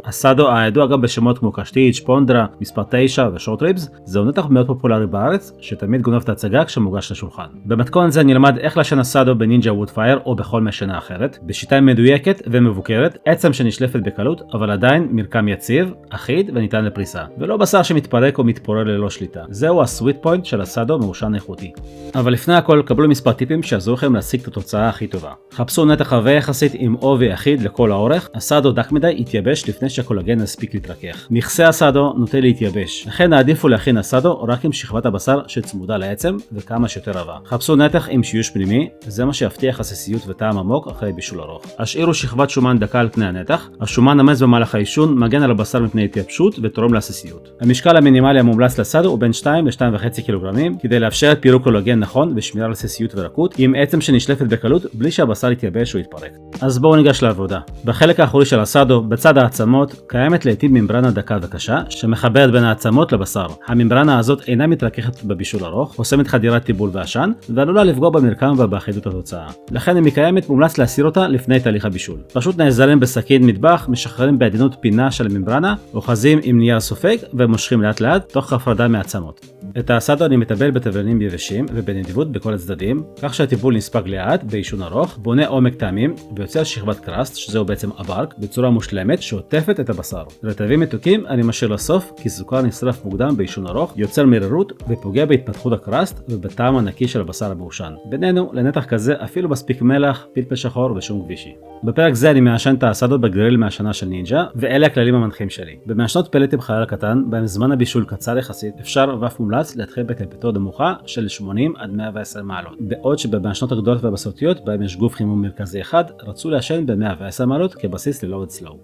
הסאדו, הידוע גם בשמות כמו קשטיץ', פונדרה, מספר 9 ושורט ריבס, זהו נתח מאוד פופולרי בארץ, שתמיד גונב את ההצגה כשמוגש לשולחן. במתכון זה נלמד איך לשן הסאדו בנינג'ה וודפייר או בכל משנה אחרת, בשיטה מדויקת ומבוקרת, עצם שנשלפת בקלות, אבל עדיין מרקם יציב, אחיד וניתן לפריסה, ולא בשר שמתפרק או מתפורר ללא שליטה. זהו הסוויט פוינט של הסאדו מעושן איכותי. אבל לפני הכל, קבלו מספר טיפים שיעזרו לכם להשיג את התוצאה הכי טובה. חפשו נתח עבה יחסית עם עובי אחיד לכל האורך. הסאדו דק מדי יתייבש לפני שהקולגן יספיק להתרכך. מכסה הסאדו נוטה להתייבש, לכן העדיפו להכין הסאדו רק עם שכבת הבשר שצמודה לעצם וכמה שיותר עבה. חפשו נתח עם שיוש פנימי, זה מה שיבטיח עסיסיות וטעם עמוק אחרי בישול ארוך. השאירו שכבת שומן דקה על פני הנתח. השומן נמס במהלך העישון, מגן על הבשר מפני התייבשות ותורם לעסיסיות. המשקל המינימלי המומלץ לסאדו הוא בין 2 ל-2.5 קילוגרמים, כדי לאפשר את פירוק קולגן נכון ושמירה על עסיסיות ורקות, עם עצם שנשלפת בקלות בלי שהבשר יתייבש או יתפרק. אז בואו ניגש לעבודה. בחלק האחורי של הסאדו, בצד העצמות, קיימת לעתים ממברנה דקה וקשה, שמחברת בין העצמות לבשר. הממברנה הזאת אינה מתרככת בבישול ארוך, חוסמת חדירת טיבול ועשן, ועלולה לפגוע במרקם ובאחידות התוצאה. לכן אם היא קיימת, מומלץ להסיר אותה לפני תהליך הבישול. פשוט נעזרים בסכין מטבח, משחררים בעדינות פינה של הממברנה, אוחזים עם נייר סופג ומושכים לאט לאט תוך הפרדה מעצמות. את הסאדו אני מטבל בתבלינים יבשים ובנדיבות בכל הצדדים, כך שהטיפול נספג לאט בעישון ארוך, בונה עומק טעמים ויוצר שכבת קראסט, שזהו בעצם אברק, בצורה מושלמת שעוטפת את הבשר. רטבים מתוקים אני משאיר לסוף, כי סוכר נשרף מוקדם בעישון ארוך, יוצר מרירות ופוגע בהתפתחות הקראסט ובטעם הנקי של הבשר המעושן. בינינו, לנתח כזה אפילו מספיק מלח, פלפל שחור ושום גבישי. בפרק זה אני מעשן את הסאדו בגריל מהשנה של נינג'ה, ואלה הכללים המנחים שלי. במעשנות פלטים חלל קטן, בהם זמן הבישול קצר יחסית, אפשר ואף מומלץ להתחיל בטמפרטורה נמוכה של 80 עד 110 מעלות. בעוד שבמעשנות הגדולות והבסרטיות, בהם יש גוף חימום מרכזי אחד, רצו לעשן ב-110 מעלות כבסיס ללואוד סלואו.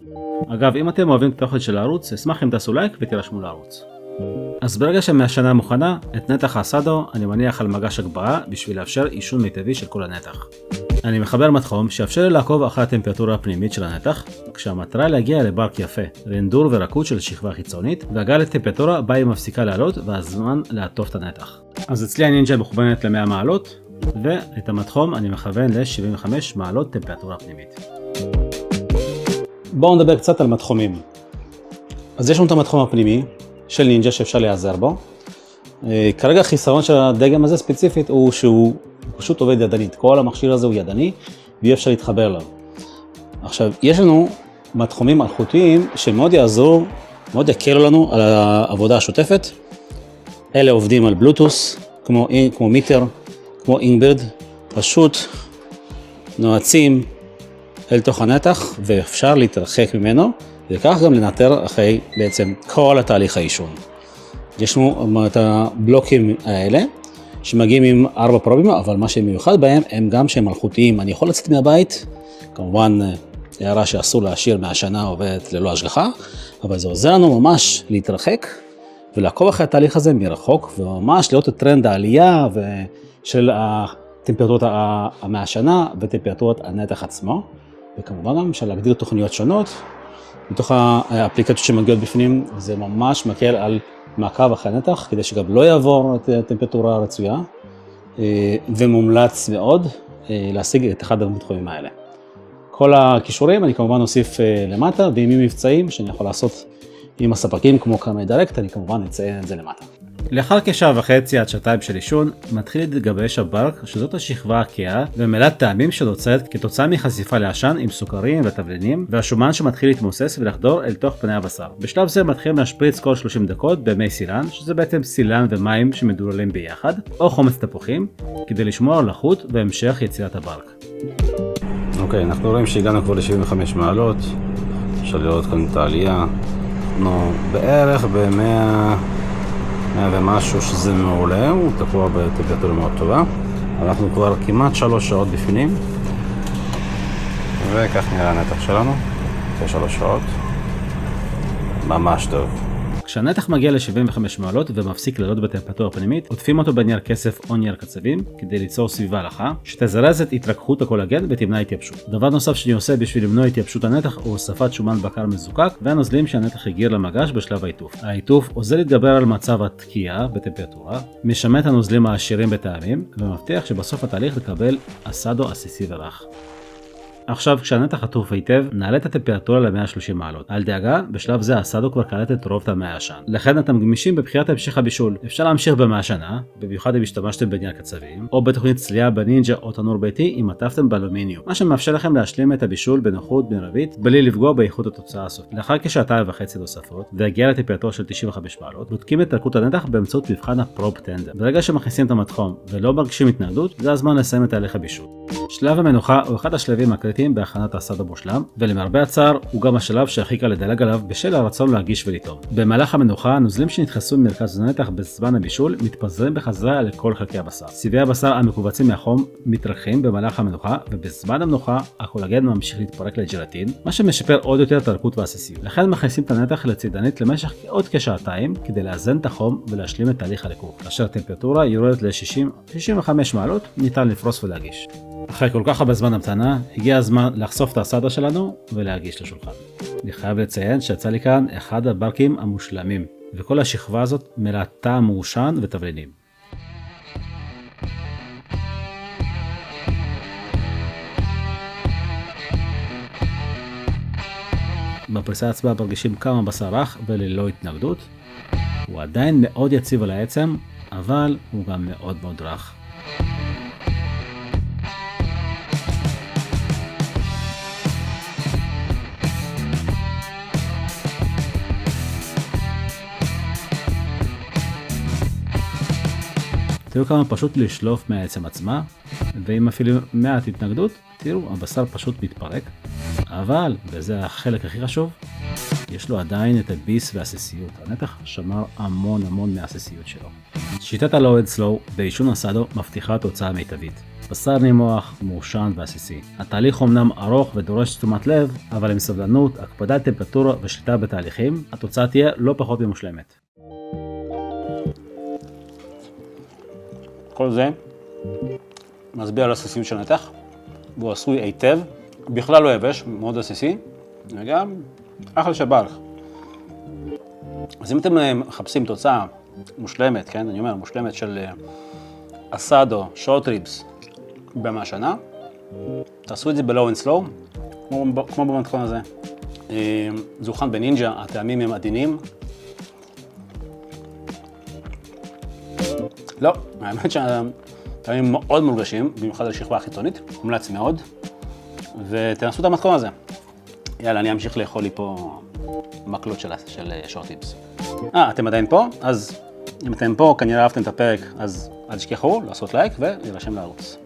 אגב, אם אתם אוהבים את התוכן של הערוץ, אשמח אם תעשו לייק ותירשמו לערוץ. אז ברגע שהמעשנה מוכנה, את נתח הסאדו אני מניח על מגש הגברה בשביל לאפשר עישון מיטבי של כל הנתח. אני מחבר מתחום שיאפשר לי לעקוב אחרי הטמפרטורה הפנימית של הנתח, כשהמטרה להגיע לברק יפה, רנדור ורקות של שכבה חיצונית, והגעה לטמפרטורה בה היא מפסיקה לעלות והזמן לעטוף את הנתח. אז אצלי הנינג'ה מכוונת ל-100 מעלות, ואת המתחום אני מכוון ל-75 מעלות טמפרטורה פנימית. בואו נדבר קצת על מתחומים. אז יש לנו את המתחום הפנימי של נינג'ה שאפשר להיעזר בו. כרגע החיסרון של הדגם הזה ספציפית הוא שהוא פשוט עובד ידנית. כל המכשיר הזה הוא ידני ואי אפשר להתחבר אליו. עכשיו, יש לנו מתחומים אלחוטיים שמאוד יעזרו, מאוד יקלו לנו על העבודה השוטפת. אלה עובדים על בלוטוס, כמו מיטר, כמו אינגברד, פשוט נועצים אל תוך הנתח ואפשר להתרחק ממנו, וכך גם לנטר אחרי בעצם כל התהליך העישון. יש לנו את הבלוקים האלה שמגיעים עם 4 פרובים, אבל מה שמיוחד בהם הם גם שהם מלכותיים. אני יכול לצאת מהבית, כמובן הערה שאסור להשאיר מהשנה עובדת ללא השגחה, אבל זה עוזר לנו ממש להתרחק ולעקוב אחרי התהליך הזה מרחוק, וממש לראות את טרנד העלייה של הטמפרטורות מהשנה וטמפרטורות הנתח עצמו, וכמובן גם אפשר להגדיר תוכניות שונות מתוך האפליקציות שמגיעות בפנים. זה ממש מקל על מעקב אחרי הנתח, כדי שגם לא יעבור את הטמפרטורה הרצויה, ומומלץ מאוד להשיג את אחד המתחומים האלה. כל הכישורים אני כמובן אוסיף למטה, ואם יהיו מבצעים שאני יכול לעשות עם הספקים כמו קרמי דירקט, אני כמובן אציין את זה למטה. לאחר כשעה וחצי עד שעתיים של עישון, מתחיל להתגבש הברק, שזאת השכבה הכהה ומלאת טעמים שנוצרת כתוצאה מחשיפה לעשן עם סוכרים ותבלינים, והשומן שמתחיל להתמוסס ולחדור אל תוך פני הבשר. בשלב זה מתחילים להשפריץ כל 30 דקות במי סילן, שזה בעצם סילן ומים שמדוללים ביחד, או חומץ תפוחים, כדי לשמור על לחות והמשך יצירת הברק. אוקיי, אנחנו רואים שהגענו כבר ל-75 מעלות, אפשר לראות כאן את העלייה, אנחנו בערך ב-100 ומשהו, שזה מעולה, הוא תקוע בטמפרטורה מאוד טובה. אנחנו כבר כמעט 3 שעות בפנים, וכך נראה הנתח שלנו, אחרי 3 שעות, ממש טוב. כשהנתח מגיע ל-75 מעלות ומפסיק לעלות בטמפרטורה פנימית, עוטפים אותו בנייר כסף או נייר קצבים כדי ליצור סביבה לחה, שתזרז את התרככות הקולגן ותמנע התייבשות. דבר נוסף שאני עושה בשביל למנוע התייבשות הנתח הוא הוספת שומן בקר מזוקק והנוזלים שהנתח הגיר למגש בשלב העיטוף. העיטוף עוזר להתגבר על מצב התקיעה בטמפרטורה, משמר את הנוזלים העשירים בטעמים, ומבטיח שבסוף התהליך לקבל הסאדו עסיסי ורך. עכשיו כשהנתח עטוף היטב, נעלה את הטמפרטורה ל-130 מעלות. אל דאגה, בשלב זה האסדו כבר קלט את רוב תמי העשן. לכן אתם גמישים בבחירת המשך הבישול. אפשר להמשיך במעשנה, במיוחד אם השתמשתם בעניין קצבים, או בתוכנית צלייה בנינג'ה או תנור ביתי אם עטפתם באלומיניום, מה שמאפשר לכם להשלים את הבישול בנוחות מרבית בלי לפגוע באיכות התוצאה הסופית. לאחר כשעתיים וחצי נוספות, והגיע לטמפרטורה של 95 מעלות, בודקים את דקות הנתח באמצעות מבחן הפרוב טנדר. ברגע שמכניסים את המתחום ולא מרגישים התנגדות, זה הזמן לסיים את תהליך הבישול. שלב המנוחה הוא אחד השלבים הקריטיים בהכנת האסדו מושלם, ולמרבה הצער הוא גם השלב שהכי קל לדלג עליו בשל הרצון להגיש ולטעום. במהלך המנוחה, הנוזלים שנדחסו ממרכז הנתח בזמן הבישול מתפזרים בחזרה לכל חלקי הבשר. צבעי הבשר המקובצים מהחום מתרככים במהלך המנוחה, ובזמן המנוחה הקולגן ממשיך להתפרק לג'לטין, מה שמשפר עוד יותר את הרכות והעסיסיות. לכן מכניסים את הנתח לצידנית למשך עוד כשעתיים כדי לאזן את החום ולהשלים את תהליך הריכוך. כאשר הטמפרטורה יורדת ל-65 מעלות, ניתן לפרוס ולהגיש. אחרי כל כך הרבה זמן המתנה, הגיע הזמן לחשוף את האסדה שלנו ולהגיש לשולחן. אני חייב לציין שיצא לי כאן אחד הברקים המושלמים, וכל השכבה הזאת מלאה טעם מעושן ותבלינים. בפריסה עצמה מרגישים כמה בשר רך וללא התנגדות. הוא עדיין מאוד יציב על העצם, אבל הוא גם מאוד מאוד רך. תראו כמה פשוט לשלוף מהעצם עצמה, ואם אפילו מעט התנגדות, תראו, הבשר פשוט מתפרק. אבל, וזה החלק הכי חשוב, יש לו עדיין את הביס והעסיסיות. הנתח שמר המון מהעסיסיות שלו. שיטת הלואו אנד סלואו בעישון אסדו מבטיחה תוצאה מיטבית. בשר נימוח, מעושן ועסיסי. התהליך אומנם ארוך ודורש תשומת לב, אבל עם סבלנות, הקפדת טמפרטורה ושליטה בתהליכים, התוצאה תהיה לא פחות ממושלמת. כל זה מצביע על עסיסיות של נתח, והוא עשוי היטב, בכלל לא יבש, מאוד עסיסי, וגם אחלה שברך. אז אם אתם מחפשים תוצאה מושלמת, כן, אני אומר מושלמת של אסדו, שורט ריבס במעשנה, תעשו את זה בלואו אנד סלואו, כמו במתכון הזה. זה הוכן בנינג'ה, הטעמים הם עדינים. לא, האמת שהטעמים מאוד מורגשים, במיוחד על שכבה החיצונית, מומלץ מאוד, ותנסו את המתכון הזה. יאללה, אני אמשיך לאכול לי פה מקלות של שורט ריבס. אתם עדיין פה? אז אם אתם פה, כנראה אהבתם את הפרק, אז אל תשכחו לעשות לייק ולהירשם לערוץ.